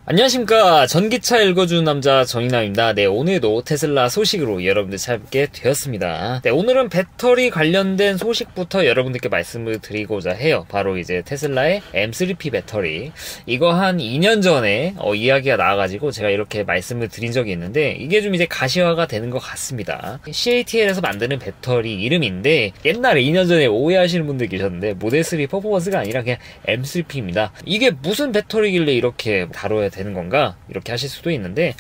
안녕하십니까. 전기차 읽어주는 남자 정인남입니다. 네, 오늘도 테슬라 소식으로 여러분들 찾게 되었습니다. 네, 오늘은 배터리 관련된 소식부터 여러분들께 말씀을 드리고자 해요. 바로 이제 테슬라의 M3P 배터리. 이거 한 2년 전에 이야기가 나와가지고 제가 이렇게 말씀을 드린 적이 있는데, 이게 좀 이제 가시화가 되는 것 같습니다. CATL에서 만드는 배터리 이름인데, 옛날에 2년 전에 오해하시는 분들 계셨는데, 모델3 퍼포먼스가 아니라 그냥 M3P입니다. 이게 무슨 배터리길래 이렇게 다뤄야 되는 건가? 이렇게 하실 수도 있는데,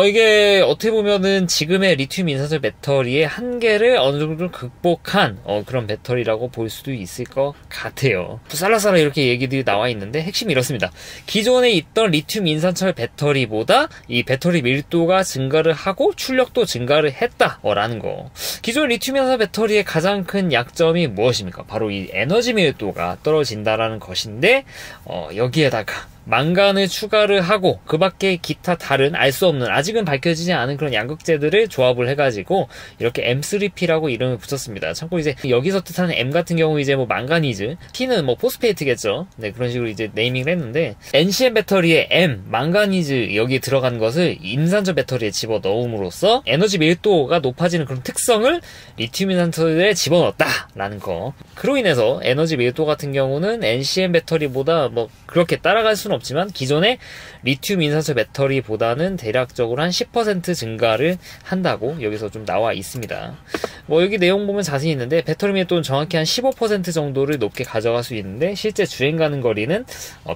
이게 어떻게 보면은 지금의 리튬 인산철 배터리의 한계를 어느 정도 극복한 그런 배터리라고 볼 수도 있을 것 같아요. 쌀라쌀라 이렇게 얘기들이 나와 있는데, 핵심이 이렇습니다. 기존에 있던 리튬 인산철 배터리보다 이 배터리 밀도가 증가를 하고 출력도 증가를 했다라는 거. 기존 리튬 인산철 배터리의 가장 큰 약점이 무엇입니까? 바로 이 에너지 밀도가 떨어진다라는 것인데, 여기에다가 망간을 추가를 하고 그 밖에 기타 다른 알 수 없는, 아직은 밝혀지지 않은 그런 양극재들을 조합을 해가지고 이렇게 M3P라고 이름을 붙였습니다. 참고 이제 여기서 뜻하는 M 같은 경우 이제 뭐 망가니즈, P는 뭐 포스페이트겠죠. 네, 그런 식으로 이제 네이밍을 했는데, NCM 배터리에 M, 망가니즈 여기 들어간 것을 인산철 배터리에 집어 넣음으로써 에너지 밀도가 높아지는 그런 특성을 리튬 인산철에 집어넣었다라는 거. 그로 인해서 에너지 밀도 같은 경우는 NCM 배터리보다 뭐 그렇게 따라갈 수는 없지만 기존의 리튬 인산철 배터리보다는 대략적으로 한 10% 증가를 한다고 여기서 좀 나와 있습니다. 뭐 여기 내용 보면 자세히 있는데, 배터리 밀도는 정확히 한 15% 정도를 높게 가져갈 수 있는데, 실제 주행 가는 거리는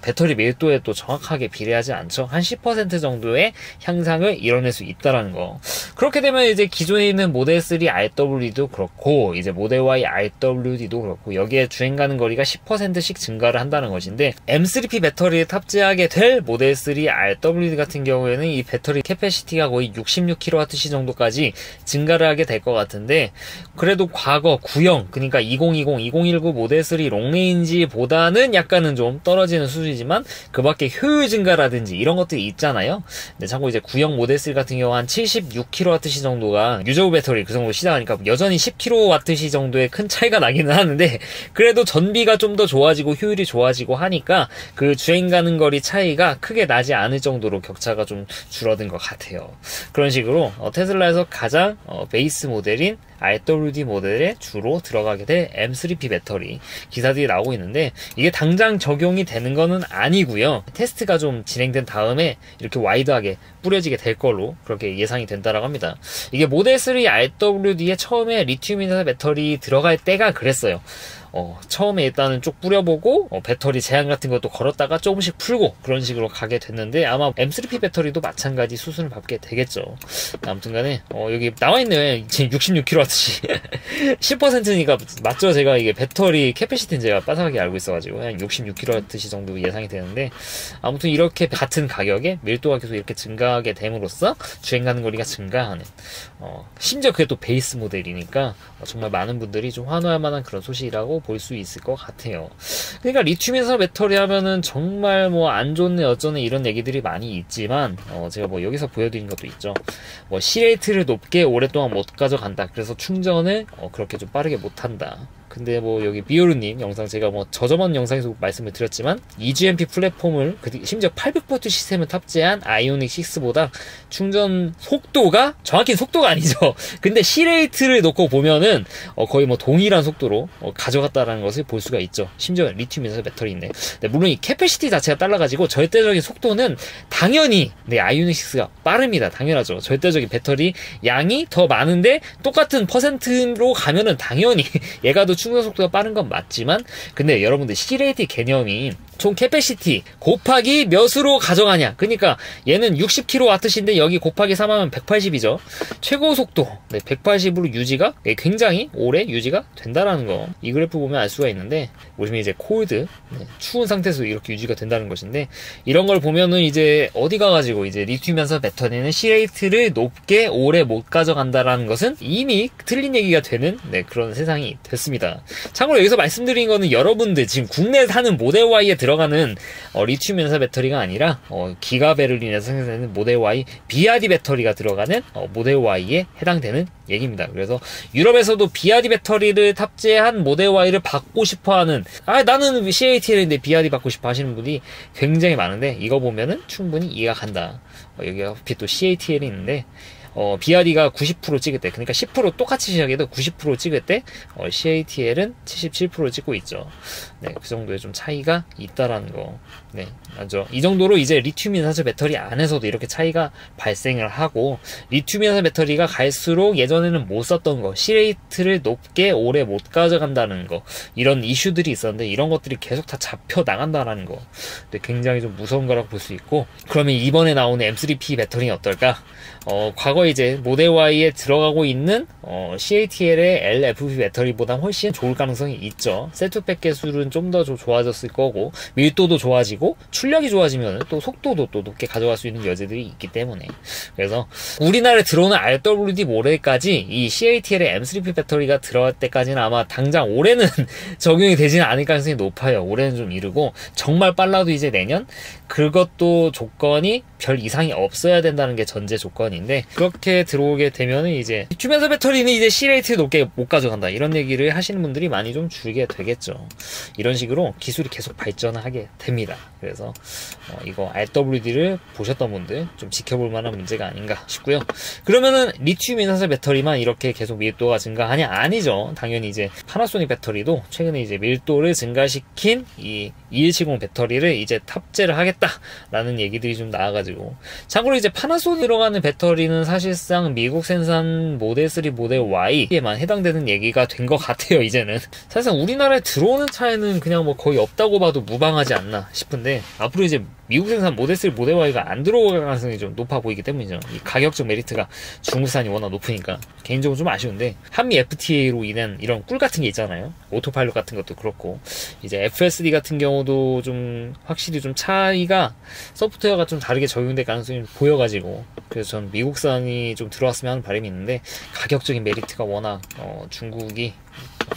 배터리 밀도에 또 정확하게 비례하지 않죠. 한 10% 정도의 향상을 이뤄낼 수 있다라는 거. 그렇게 되면 이제 기존에 있는 모델 3 RWD도 그렇고, 이제 모델 Y RWD도 그렇고, 여기에 주행 가는 거리가 10%씩 증가를 한다는 것인데, M3P 배터리에 탑재하게 될 모델 3 RWD 같은 경우에는 이 배터리 캐패시티가 거의 66kWh 정도까지 증가를 하게 될 것 같은데, 그래도 과거 구형, 그러니까 2020, 2019 모델 3 롱레인지보다는 약간은 좀 떨어지는 수준이지만 그 밖에 효율 증가라든지 이런 것들이 있잖아요. 근데 참고 이제 구형 모델 3 같은 경우 한 76kWh 정도가 유저우 배터리 그 정도 시작하니까 여전히 10kWh 정도의 큰 차이가 나기는 하는데, 그래도 전비가 좀 더 좋아지고 효율이 좋아지고 하니까 그 주행 가는 거리 차이가 크게 나지 않을 정도로 격차가 좀 줄어든 것 같아요. 그런 식으로 테슬라에서 가장 베이스 모델인 RWD 모델에 주로 들어가게 될 M3P 배터리 기사들이 나오고 있는데, 이게 당장 적용이 되는 거는 아니고요. 테스트가 좀 진행된 다음에 이렇게 와이드하게 뿌려지게 될 걸로 그렇게 예상이 된다라고 합니다. 이게 모델 3 RWD에 처음에 리튬 인산철 배터리 들어갈 때가 그랬어요. 처음에 일단은 쭉 뿌려보고 배터리 제한 같은 것도 걸었다가 조금씩 풀고 그런 식으로 가게 됐는데, 아마 M3P 배터리도 마찬가지 수순을 밟게 되겠죠. 아무튼 간에 여기 나와있네요. 지금 66kWh 10%니까 맞죠? 제가 이게 배터리 캐패시티는 제가 빠삭하게 알고 있어가지고 한 66kWh 정도 예상이 되는데, 아무튼 이렇게 같은 가격에 밀도가 계속 이렇게 증가하게 됨으로써 주행 가는 거리가 증가하는, 심지어 그게 또 베이스 모델이니까 정말 많은 분들이 좀 환호할 만한 그런 소식이라고 볼 수 있을 것 같아요. 그러니까 리튬 인산철 배터리 하면은 정말 뭐 안 좋네 어쩌네 이런 얘기들이 많이 있지만, 제가 뭐 여기서 보여드린 것도 있죠. 뭐 CAT를 높게 오랫동안 못 가져간다. 그래서 충전을 그렇게 좀 빠르게 못 한다. 근데 뭐 여기 비오르님 영상 제가 뭐 저저번 영상에서 말씀을 드렸지만, EGMP 플랫폼을 심지어 800V 시스템을 탑재한 아이오닉 6보다 충전 속도가, 정확히 속도가 아니죠. 근데 C레이트를 놓고 보면은 거의 뭐 동일한 속도로 가져갔다라는 것을 볼 수가 있죠. 심지어 리튬 인산철 배터리인데, 물론 이 캐패시티 자체가 달라가지고 절대적인 속도는 당연히 아이오닉 6가 빠릅니다. 당연하죠. 절대적인 배터리 양이 더 많은데 똑같은 퍼센트로 가면은 당연히 얘가 더 충전 속도가 빠른 건 맞지만, 근데 여러분들 C레이트 개념이 총 캐패시티 곱하기 몇으로 가져가냐. 그러니까 얘는 60kWh인데 여기 곱하기 3하면 180이죠. 최고 속도 180으로 유지가 굉장히 오래 유지가 된다라는 거, 이 그래프 보면 알 수가 있는데, 보시면 이제 콜드, 추운 상태에서 이렇게 유지가 된다는 것인데, 이런 걸 보면은 이제 어디 가가지고 이제 리튬 인산철 배터리는 C레이트를 높게 오래 못 가져간다라는 것은 이미 틀린 얘기가 되는 그런 세상이 됐습니다. 참고로 여기서 말씀드린 거는 여러분들 지금 국내에 사는 모델 Y에 들어가는 리튬 연사 배터리가 아니라 기가 베를린에서 생산되는 모델 Y BRD 배터리가 들어가는 모델 Y에 해당되는 얘기입니다. 그래서 유럽에서도 BRD 배터리를 탑재한 모델 Y를 받고 싶어하는, 나는 CATL인데 BRD 받고 싶어 하시는 분이 굉장히 많은데, 이거 보면은 충분히 이해가 간다. 여기가 또 CATL이 있는데 BRD가 90% 찍을 때, 그러니까 10% 똑같이 시작해도 90% 찍을 때 CATL은 77% 찍고 있죠. 네, 그 정도의 좀 차이가 있다라는 거. 네, 맞죠. 이 정도로 이제 리튬 인산철 배터리 안에서도 이렇게 차이가 발생을 하고, 리튬 인산철 배터리가 갈수록 예전에는 못 썼던 거, C레이트를 높게 오래 못 가져간다는 거, 이런 이슈들이 있었는데 이런 것들이 계속 다 잡혀 나간다라는 거. 네, 굉장히 좀 무서운 거라고 볼 수 있고, 그러면 이번에 나오는 M3P 배터리는 어떨까? 과거에 이제 모델 Y에 들어가고 있는 CATL의 LFP 배터리보다 훨씬 좋을 가능성이 있죠. 셀투백 개수는 좀 더 좋아졌을 거고, 밀도도 좋아지고, 출력이 좋아지면 또 속도도 또 높게 가져갈 수 있는 여지들이 있기 때문에, 그래서 우리나라에 들어오는 RWD 모델까지 이 CATL의 M3P 배터리가 들어갈 때까지는 아마 당장 올해는 적용이 되지는 않을 가능성이 높아요. 올해는 좀 이르고, 정말 빨라도 이제 내년? 그것도 조건이 별 이상이 없어야 된다는 게 전제 조건인데, 그렇게 들어오게 되면은 이제 리튬 연사 배터리는 이제 C레이트 높게 못 가져간다, 이런 얘기를 하시는 분들이 많이 좀 줄게 되겠죠. 이런 식으로 기술이 계속 발전하게 됩니다. 그래서 이거 RWD를 보셨던 분들 좀 지켜볼 만한 문제가 아닌가 싶고요. 그러면은 리튬 인산철 배터리만 이렇게 계속 밀도가 증가하냐? 아니죠. 당연히 이제 파나소닉 배터리도 최근에 이제 밀도를 증가시킨 이 2170 배터리를 이제 탑재를 하겠다라는 얘기들이 좀 나와가지고, 참고로 이제 파나소닉 들어가는 배터리는 사실상 미국 생산 모델 3, 모델 Y에만 해당되는 얘기가 된 것 같아요. 이제는 사실상 우리나라에 들어오는 차에는 그냥 뭐 거의 없다고 봐도 무방하지 않나 싶은데, 앞으로 이제 미국 생산 모델 3, 모델 Y가 안 들어올 가능성이 좀 높아 보이기 때문이죠. 이 가격적 메리트가 중국산이 워낙 높으니까 개인적으로 좀 아쉬운데, 한미 FTA로 인한 이런 꿀 같은 게 있잖아요. 오토파일럿 같은 것도 그렇고, 이제 FSD 같은 경우도 좀 확실히 좀 차이가, 소프트웨어가 좀 다르게 적용될 가능성이 보여가지고, 그래서 전 미국산이 좀 들어왔으면 하는 바람이 있는데, 가격적인 메리트가 워낙 중국이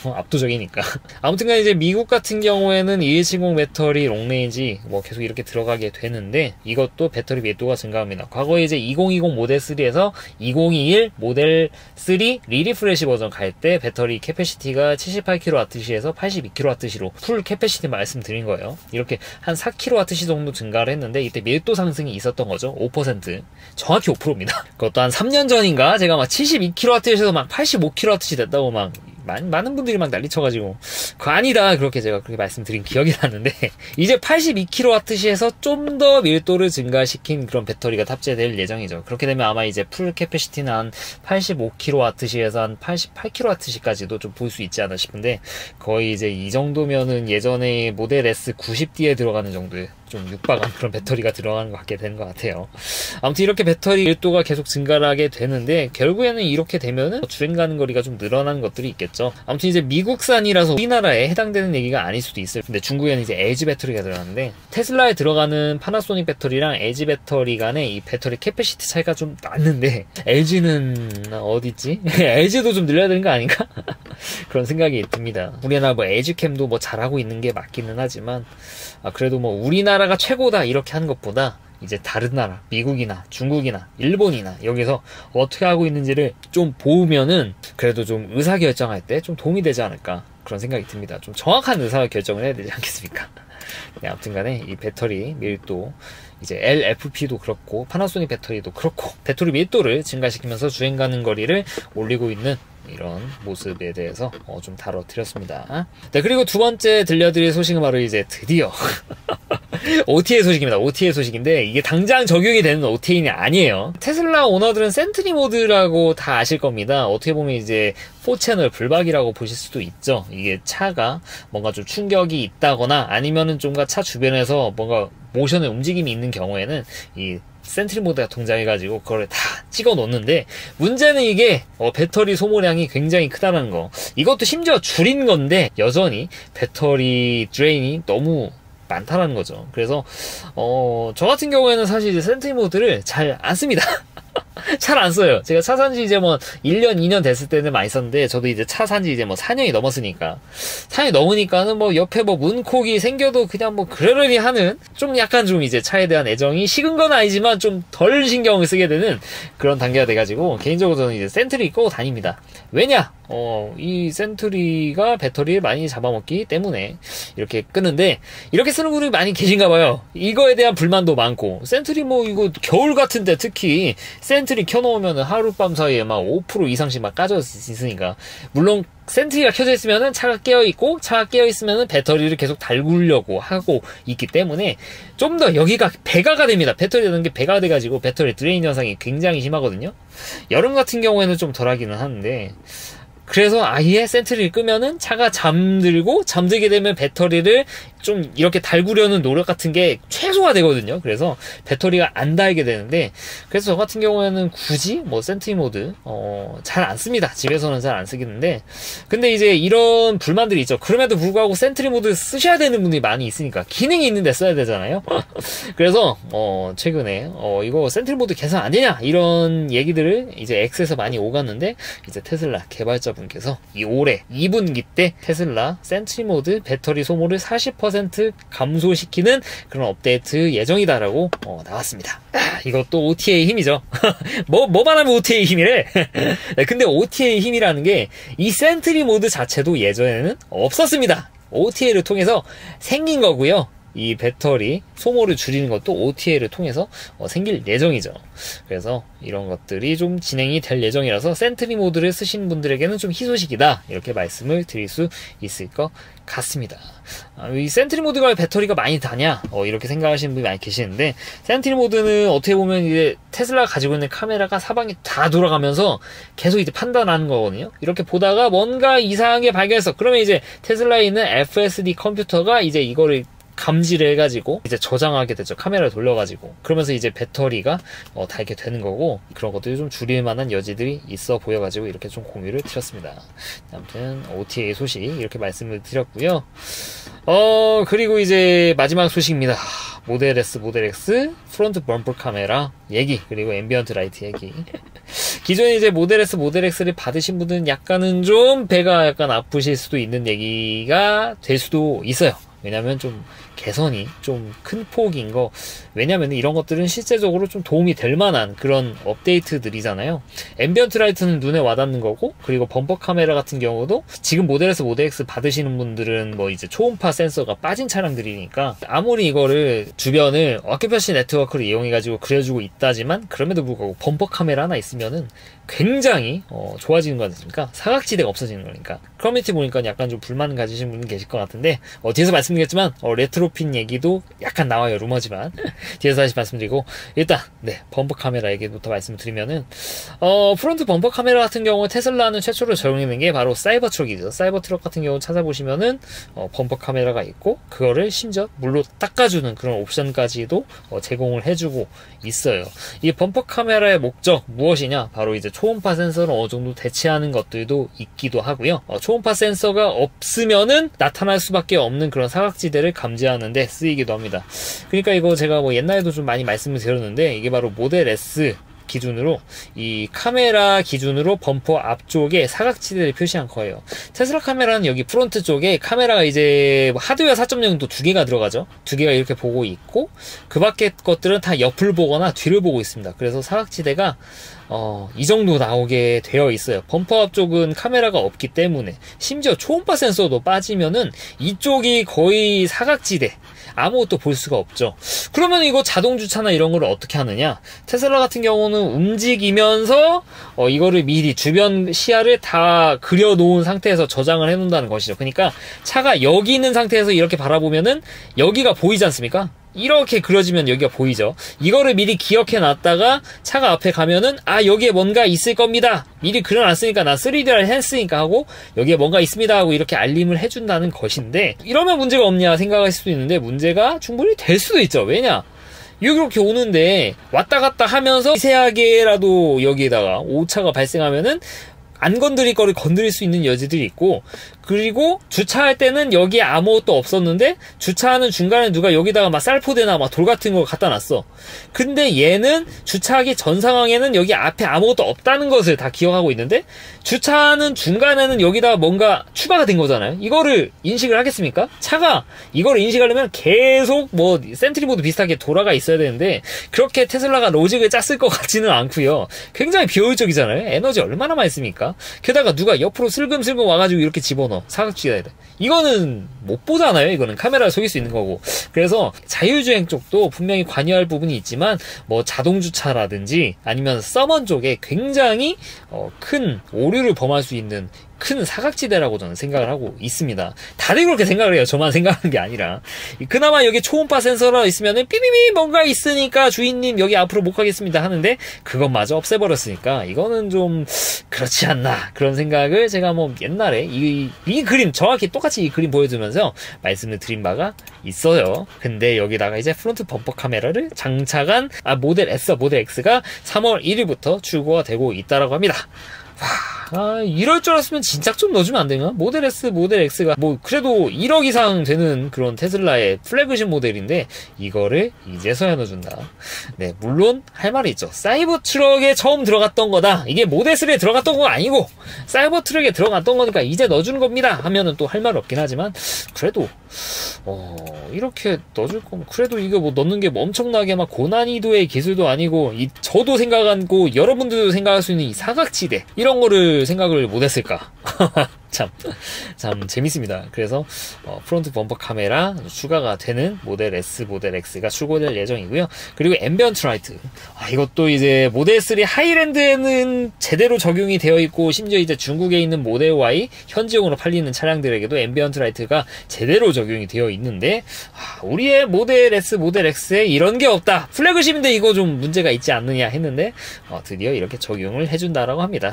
압도적이니까. 아무튼간 이제 미국 같은 경우에는 2170 배터리 롱레인지 뭐 계속 이렇게 들어가게 되는데, 이것도 배터리 밀도가 증가합니다. 과거에 이제 2020 모델 3에서 2021 모델 3 리리프레시 버전 갈 때 배터리 캐패시티가 78kWh에서 82kWh로 풀 캐패시티 말씀드린 거예요. 이렇게 한 4kWh 정도 증가를 했는데, 이때 밀도 상승이 있었던 거죠. 5%. 정확히 5%입니다. 그것도 한 3년 전인가 제가 막 72kWh에서 막 85kWh 됐다고 막 많은 분들이 막 난리쳐가지고, 그거 아니다, 그렇게 제가 그렇게 말씀드린 기억이 나는데, 이제 82kWh에서 좀 더 밀도를 증가시킨 그런 배터리가 탑재될 예정이죠. 그렇게 되면 아마 이제 풀 캐패시티는 한 85kWh에서 한 88kWh까지도 좀 볼 수 있지 않나 싶은데, 거의 이제 이 정도면은 예전에 모델 S 90D에 들어가는 정도의 좀 육박한 그런 배터리가 들어가는 것 같게 되는 것 같아요. 아무튼 이렇게 배터리 밀도가 계속 증가를 하게 되는데, 결국에는 이렇게 되면은 주행 가는 거리가 좀 늘어나는 것들이 있겠죠. 아무튼 이제 미국산이라서 우리나라에 해당되는 얘기가 아닐 수도 있어요. 근데 중국에는 이제 LG 배터리가 들어가는데, 테슬라에 들어가는 파나소닉 배터리랑 LG 배터리 간에 이 배터리 캐패시티 차이가 좀 났는데, LG는 어디있지? LG도 좀 늘려야 되는 거 아닌가? 그런 생각이 듭니다. 우리나라 뭐 LG캠도 뭐 잘하고 있는 게 맞기는 하지만, 그래도 뭐 우리나라가 최고다 이렇게 하는 것보다 이제 다른 나라, 미국이나 중국이나 일본이나 여기서 어떻게 하고 있는지를 좀 보면은 그래도 좀 의사결정할 때 좀 도움이 되지 않을까, 그런 생각이 듭니다. 좀 정확한 의사결정을 해야 되지 않겠습니까? 네, 아무튼 간에 이 배터리 밀도, 이제 LFP도 그렇고 파나소닉 배터리도 그렇고, 배터리 밀도를 증가시키면서 주행 가는 거리를 올리고 있는 이런 모습에 대해서 좀 다뤄드렸습니다. 네, 그리고 두 번째 들려드릴 소식은 바로 이제 드디어 OTA 소식입니다. OTA 소식인데, 이게 당장 적용이 되는 OTA는 아니에요. 테슬라 오너들은 센트리 모드라고 다 아실 겁니다. 어떻게 보면 이제 4채널 불박이라고 보실 수도 있죠. 이게 차가 뭔가 좀 충격이 있다거나 아니면은 좀가 차 주변에서 뭔가 모션의 움직임이 있는 경우에는 이 센트리 모드가 동작해가지고 그걸 다 찍어 놓는데, 문제는 이게 배터리 소모량이 굉장히 크다는 거. 이것도 심지어 줄인 건데 여전히 배터리 드레인이 너무 많다라는 거죠. 그래서 저 같은 경우에는 사실 이제 센트리 모드를 잘 안 씁니다. 잘 안 써요. 제가 차 산지 이제 뭐 1년, 2년 됐을 때는 많이 썼는데, 저도 이제 차 산지 이제 뭐 4년이 넘었으니까. 4년이 넘으니까는 뭐 옆에 뭐 문콕이 생겨도 그냥 뭐 그러려니 하는, 좀 약간 좀 이제 차에 대한 애정이 식은 건 아니지만 좀 덜 신경을 쓰게 되는 그런 단계가 돼가지고, 개인적으로 저는 이제 센트리 끄고 다닙니다. 왜냐? 이 센트리가 배터리를 많이 잡아먹기 때문에 이렇게 끄는데, 이렇게 쓰는 분들이 많이 계신가 봐요. 이거에 대한 불만도 많고, 센트리 뭐 이거 겨울 같은데 특히 센트리 켜놓으면 하룻밤 사이에 막 5% 이상씩 막 까져 있으니까. 물론 센트리가 켜져 있으면은 차가 깨어있고, 차가 깨어있으면은 배터리를 계속 달구려고 하고 있기 때문에 좀 더 여기가 배가가 됩니다. 배터리라는 게 배가 돼가지고 배터리 드레인 현상이 굉장히 심하거든요. 여름 같은 경우에는 좀 덜하기는 하는데, 그래서 아예 센트리를 끄면은 차가 잠들게 되면 배터리를 좀 이렇게 달구려는 노력 같은 게 최소화 되거든요. 그래서 배터리가 안 닳게 되는데, 그래서 저 같은 경우에는 굳이 뭐 센트리 모드 잘 안 씁니다. 집에서는 잘 안 쓰겠는데, 근데 이제 이런 불만들이 있죠. 그럼에도 불구하고 센트리 모드 쓰셔야 되는 분들이 많이 있으니까, 기능이 있는데 써야 되잖아요. 그래서 최근에 이거 센트리 모드 개선 안 되냐 이런 얘기들을 이제 X에서 많이 오갔는데, 이제 테슬라 개발자분께서 이 올해 2분기 때 테슬라 센트리 모드 배터리 소모를 40% 감소시키는 그런 업데이트 예정이다라고 나왔습니다. 이것도 OTA의 힘이죠. 뭐만 하면 OTA의 힘이래. 근데 OTA의 힘이라는 게 이 센트리 모드 자체도 예전에는 없었습니다. OTA를 통해서 생긴 거고요. 이 배터리 소모를 줄이는 것도 OTA를 통해서 생길 예정이죠. 그래서 이런 것들이 좀 진행이 될 예정이라서 센트리 모드를 쓰신 분들에게는 좀 희소식이다, 이렇게 말씀을 드릴 수 있을 것 같습니다. 이 센트리 모드가 왜 배터리가 많이 다냐 이렇게 생각하시는 분이 많이 계시는데, 센트리 모드는 어떻게 보면 이제 테슬라가 가지고 있는 카메라가 사방이 다 돌아가면서 계속 이제 판단하는 거거든요. 이렇게 보다가 뭔가 이상한 게 발견했어. 그러면 이제 테슬라에 있는 FSD 컴퓨터가 이제 이거를 감지를 해가지고 이제 저장하게 되죠. 카메라를 돌려가지고. 그러면서 이제 배터리가 닳게 되는 거고, 그런 것들이 좀 줄일 만한 여지들이 있어 보여가지고 이렇게 좀 공유를 드렸습니다. 아무튼 OTA 소식 이렇게 말씀을 드렸고요. 그리고 이제 마지막 소식입니다. 모델 S, 모델 X 프론트 범퍼 카메라 얘기, 그리고 앰비언트 라이트 얘기. 기존에 이제 모델 S, 모델 X를 받으신 분은 약간은 좀 배가 약간 아프실 수도 있는 얘기가 될 수도 있어요. 왜냐면 좀 개선이 좀 큰 폭인 거, 왜냐면 이런 것들은 실제적으로 좀 도움이 될 만한 그런 업데이트들이잖아요. 앰비언트 라이트는 눈에 와닿는 거고, 그리고 범퍼 카메라 같은 경우도 지금 모델에서 모델 X 받으시는 분들은 뭐 이제 초음파 센서가 빠진 차량들이니까 아무리 이거를 주변을 어큐패시 네트워크를 이용해가지고 그려주고 있다지만, 그럼에도 불구하고 범퍼 카메라 하나 있으면은 굉장히 좋아지는 거 아닙니까? 사각지대가 없어지는 거니까. 커뮤니티 보니까 약간 좀 불만 가지신 분이 계실 것 같은데, 뒤에서 말씀드렸지만 레트로핀 얘기도 약간 나와요. 루머지만 뒤에서 다시 말씀드리고, 일단 범퍼 카메라 얘기부터 말씀드리면은 프론트 범퍼 카메라 같은 경우 테슬라는 최초로 적용했는 게 바로 사이버트럭이죠. 사이버트럭 같은 경우 찾아보시면은 범퍼 카메라가 있고, 그거를 심지어 물로 닦아주는 그런 옵션까지도 제공을 해주고 있어요. 이 범퍼 카메라의 목적 무엇이냐? 바로 이제 초음파 센서를 어느 정도 대체하는 것들도 있기도 하고요. 초음파 센서가 없으면은 나타날 수밖에 없는 그런 사각지대를 감지하는데 쓰이기도 합니다. 그러니까 이거 제가 뭐 옛날에도 좀 많이 말씀을 드렸는데, 이게 바로 모델 S 기준으로, 이 카메라 기준으로 범퍼 앞쪽에 사각지대를 표시한 거예요. 테슬라 카메라는 여기 프론트 쪽에 카메라가 이제 하드웨어 4.0도 2개가 들어가죠. 2개가 이렇게 보고 있고, 그 밖에 것들은 다 옆을 보거나 뒤를 보고 있습니다. 그래서 사각지대가 이 정도 나오게 되어 있어요. 범퍼 앞쪽은 카메라가 없기 때문에, 심지어 초음파 센서도 빠지면은 이쪽이 거의 사각지대, 아무것도 볼 수가 없죠. 그러면 이거 자동 주차나 이런 걸 어떻게 하느냐? 테슬라 같은 경우는 움직이면서 이거를 미리 주변 시야를 다 그려놓은 상태에서 저장을 해놓는다는 것이죠. 그러니까 차가 여기 있는 상태에서 이렇게 바라보면은 여기가 보이지 않습니까? 이렇게 그려지면 여기가 보이죠. 이거를 미리 기억해 놨다가 차가 앞에 가면은 여기에 뭔가 있을 겁니다, 미리 그려놨으니까, 나 3D를 했으니까 하고 여기에 뭔가 있습니다 하고 이렇게 알림을 해준다는 것인데, 이러면 문제가 없냐 생각할 수도 있는데 문제가 충분히 될 수도 있죠. 왜냐? 이렇게 오는데 왔다 갔다 하면서 미세하게라도 여기에다가 오차가 발생하면은 안 건드릴 거를 건드릴 수 있는 여지들이 있고, 그리고 주차할 때는 여기에 아무것도 없었는데 주차하는 중간에 누가 여기다가 막 쌀포대나 막 돌 같은 거 갖다 놨어. 근데 얘는 주차하기 전 상황에는 여기 앞에 아무것도 없다는 것을 다 기억하고 있는데 주차하는 중간에는 여기다가 뭔가 추가가 된 거잖아요. 이거를 인식을 하겠습니까? 차가 이거를 인식하려면 계속 뭐 센트리 모드 비슷하게 돌아가 있어야 되는데 그렇게 테슬라가 로직을 짰을 것 같지는 않고요. 굉장히 비효율적이잖아요. 에너지 얼마나 많이 씁니까? 게다가 누가 옆으로 슬금슬금 와가지고 이렇게 집어넣어. 사각지대에다. 이거는 못 보잖아요. 이거는 카메라를 속일 수 있는 거고. 그래서 자율주행 쪽도 분명히 관여할 부분이 있지만 뭐 자동주차라든지 아니면 서먼 쪽에 굉장히 큰 오류를 범할 수 있는 큰 사각지대라고 저는 생각을 하고 있습니다. 다들 그렇게 생각을 해요. 저만 생각하는 게 아니라. 그나마 여기 초음파 센서가 있으면은 삐삐삐 뭔가 있으니까 주인님 여기 앞으로 못 가겠습니다 하는데 그것마저 없애버렸으니까 이거는 좀 그렇지 않나 그런 생각을 제가 뭐 옛날에 이 그림 정확히 똑같이 이 그림 보여주면서 말씀을 드린 바가 있어요. 근데 여기다가 이제 프론트 범퍼 카메라를 장착한 모델 S, 모델 X가 3월 1일부터 출고가 되고 있다라고 합니다. 이럴 줄 알았으면 진작 좀 넣어주면 안 되나? 모델 S, 모델 X가 뭐 그래도 1억 이상 되는 그런 테슬라의 플래그십 모델인데 이거를 이제서야 넣어준다. 네, 물론 할 말이 있죠. 사이버 트럭에 처음 들어갔던 거다. 이게 모델 3에 들어갔던 거 아니고 사이버 트럭에 들어갔던 거니까 이제 넣어주는 겁니다. 하면은 또 할 말 없긴 하지만 그래도 이렇게 넣어줄 거면 그래도 이거 뭐 넣는 게 뭐 엄청나게 막 고난이도의 기술도 아니고 저도 생각하고 여러분들도 생각할 수 있는 이 사각지대 이런 거를 생각을 못했을까? 참 재밌습니다. 그래서 프론트 범퍼 카메라 추가가 되는 모델 S, 모델 X가 출고될 예정이고요. 그리고 앰비언트 라이트 이것도 이제 모델 3 하이랜드에는 제대로 적용이 되어 있고 심지어 이제 중국에 있는 모델 Y 현지용으로 팔리는 차량들에게도 앰비언트 라이트가 제대로 적용이 되어 있는데 우리의 모델 S, 모델 X에 이런 게 없다. 플래그십인데 이거 좀 문제가 있지 않느냐 했는데 드디어 이렇게 적용을 해준다라고 합니다.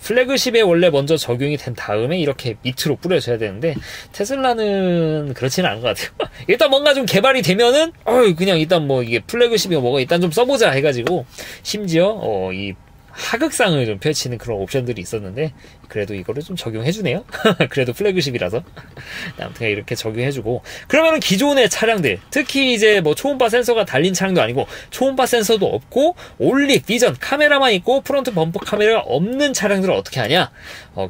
플래그십에 원래 먼저 적용이 된 다음에 이렇게 밑으로 뿌려져야 되는데 테슬라는 그렇지는 않은 것 같아요. 일단 뭔가 좀 개발이 되면은 그냥 일단 뭐 이게 플래그십이 뭐가 일단 좀 써보자 해가지고 심지어 이 하극상을 좀 펼치는 그런 옵션들이 있었는데 그래도 이거를 좀 적용해주네요. 그래도 플래그십이라서 아무튼 이렇게 적용해주고 그러면은 기존의 차량들 특히 이제 뭐 초음파 센서가 달린 차량도 아니고 초음파 센서도 없고 올리 비전 카메라만 있고 프론트 범퍼 카메라가 없는 차량들은 어떻게 하냐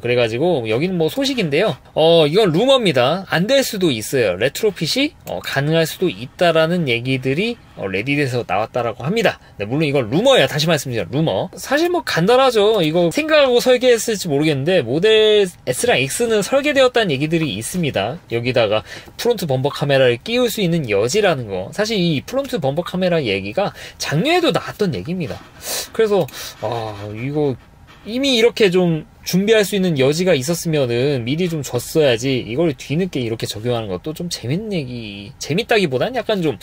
그래가지고 여기는 뭐 소식인데요. 이건 루머입니다. 안 될 수도 있어요. 레트로핏이 가능할 수도 있다라는 얘기들이 레딧에서 나왔다라고 합니다. 네, 물론 이건 루머예요. 다시 말씀드려요. 루머. 사실 뭐 간단하죠. 이거 생각하고 설계했을지 모르겠는데 모델 S랑 X는 설계되었다는 얘기들이 있습니다. 여기다가 프론트 범퍼 카메라를 끼울 수 있는 여지라는 거. 사실 이 프론트 범퍼 카메라 얘기가 작년에도 나왔던 얘기입니다. 그래서 이거 이미 이렇게 좀 준비할 수 있는 여지가 있었으면은 미리 좀 줬어야지 이걸 뒤늦게 이렇게 적용하는 것도 좀 재밌는 얘기 재밌다기보단 약간 좀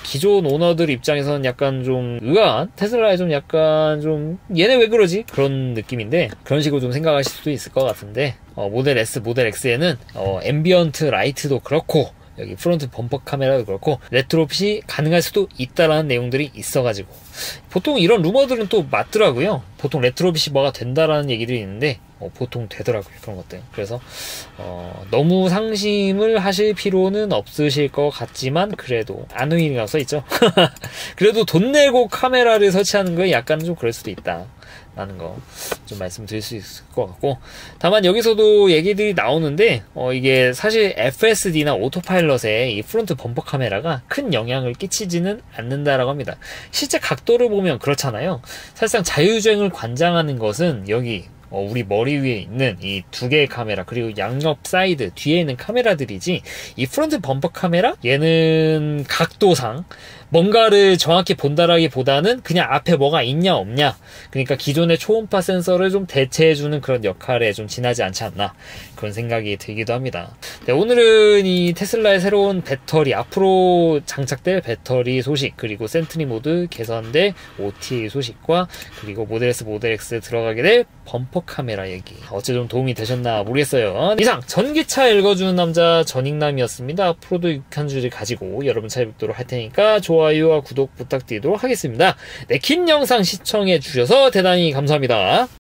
기존 오너들 입장에서는 약간 좀 의아한 테슬라에 좀 약간 좀 얘네 왜 그러지? 그런 느낌인데 그런 식으로 좀 생각하실 수도 있을 것 같은데 모델 S, 모델 X에는 앰비언트 라이트도 그렇고 여기 프론트 범퍼 카메라도 그렇고 레트로핏이 가능할 수도 있다라는 내용들이 있어가지고 보통 이런 루머들은 또 맞더라고요. 보통 레트로핏이 뭐가 된다라는 얘기들이 있는데 보통 되더라고요. 그런 것들. 그래서 너무 상심을 하실 필요는 없으실 것 같지만 그래도 안우인이라고 써있죠. 그래도 돈 내고 카메라를 설치하는 거 약간 좀 그럴 수도 있다 라는 거 좀 말씀드릴 수 있을 것 같고 다만 여기서도 얘기들이 나오는데 이게 사실 FSD나 오토파일럿에 이 프론트 범퍼 카메라가 큰 영향을 끼치지는 않는다라고 합니다. 실제 각도를 보면 그렇잖아요. 사실상 자율주행을 관장하는 것은 여기 우리 머리 위에 있는 이 두 개의 카메라 그리고 양옆 사이드 뒤에 있는 카메라들이지 이 프론트 범퍼 카메라 얘는 각도상 뭔가를 정확히 본다라기보다는 그냥 앞에 뭐가 있냐 없냐 그러니까 기존의 초음파 센서를 좀 대체해주는 그런 역할에 좀 지나지 않지 않나 그런 생각이 들기도 합니다. 네, 오늘은 이 테슬라의 새로운 배터리 앞으로 장착될 배터리 소식 그리고 센트리 모드 개선될 OTA 소식과 그리고 모델 S, 모델 X 들어가게 될 범퍼 카메라 얘기 어째 좀 도움이 되셨나 모르겠어요. 이상 전기차 읽어주는 남자 전익남이었습니다. 앞으로도 유익한 주제를 가지고 여러분 찾아뵙도록 할 테니까 좋아요와 구독 부탁드리도록 하겠습니다. 네, 긴 영상 시청해 주셔서 대단히 감사합니다.